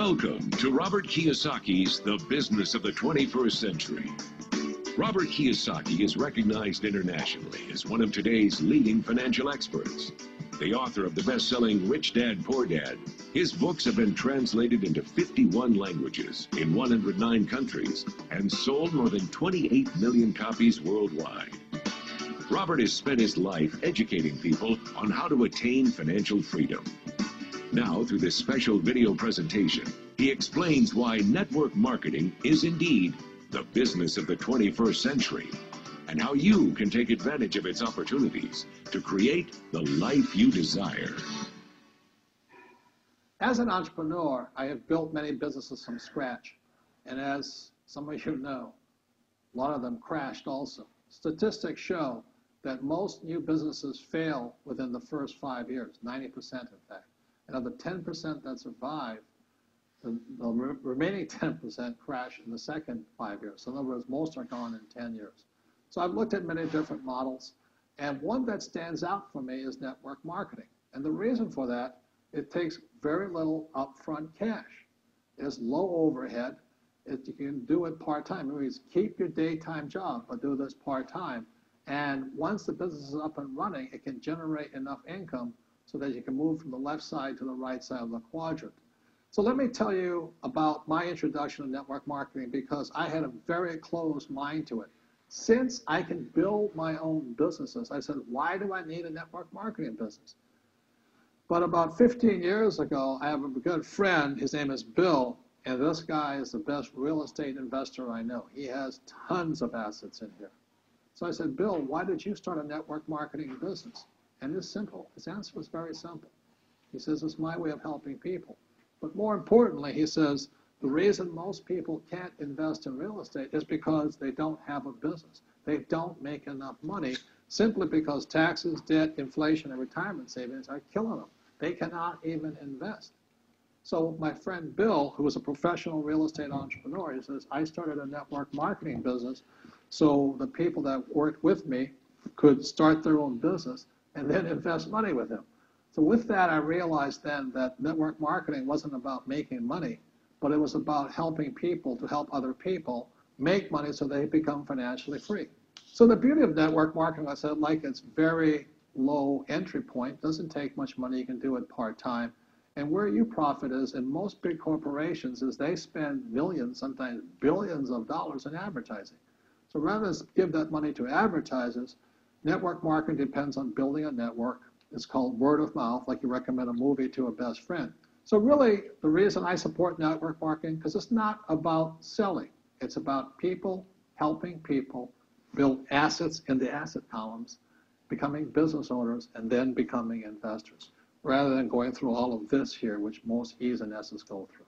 Welcome to Robert Kiyosaki's The Business of the 21st Century. Robert Kiyosaki is recognized internationally as one of today's leading financial experts. The author of the best-selling Rich Dad, Poor Dad, his books have been translated into 51 languages in 109 countries and sold more than 28 million copies worldwide. Robert has spent his life educating people on how to attain financial freedom. Now, through this special video presentation, he explains why network marketing is indeed the business of the 21st century, and how you can take advantage of its opportunities to create the life you desire. As an entrepreneur, I have built many businesses from scratch, and as some of you know, a lot of them crashed also. Statistics show that most new businesses fail within the first 5 years, 90% in fact. And of the 10% that survive, the remaining 10% crash in the second 5 years. So in other words, most are gone in 10 years. So I've looked at many different models, and one that stands out for me is network marketing. And the reason for that, it takes very little upfront cash. It's low overhead. You can do it part-time. It means keep your daytime job, but do this part-time. And once the business is up and running, it can generate enough income so that you can move from the left side to the right side of the quadrant. So let me tell you about my introduction to network marketing, because I had a very closed mind to it. Since I can build my own businesses, I said, why do I need a network marketing business? But about 15 years ago, I have a good friend, his name is Bill, and this guy is the best real estate investor I know. He has tons of assets in here. So I said, Bill, why did you start a network marketing business? And it's simple. His answer was very simple. He says, it's my way of helping people. But more importantly, he says, the reason most people can't invest in real estate is because they don't have a business. They don't make enough money simply because taxes, debt, inflation, and retirement savings are killing them. They cannot even invest. So my friend Bill, who is a professional real estate entrepreneur, he says, I started a network marketing business so the people that worked with me could start their own business and then invest money with him. So with that, I realized then that network marketing wasn't about making money, but it was about helping people to help other people make money so they become financially free. So the beauty of network marketing, I said, like it's very low entry point, doesn't take much money, you can do it part-time. And where you profit is in most big corporations is they spend millions, sometimes billions of dollars in advertising. So rather than give that money to advertisers, network marketing depends on building a network. It's called word of mouth, like you recommend a movie to a best friend. So really, the reason I support network marketing, because it's not about selling. It's about people helping people build assets in the asset columns, becoming business owners, and then becoming investors, rather than going through all of this here, which most E's and S's go through.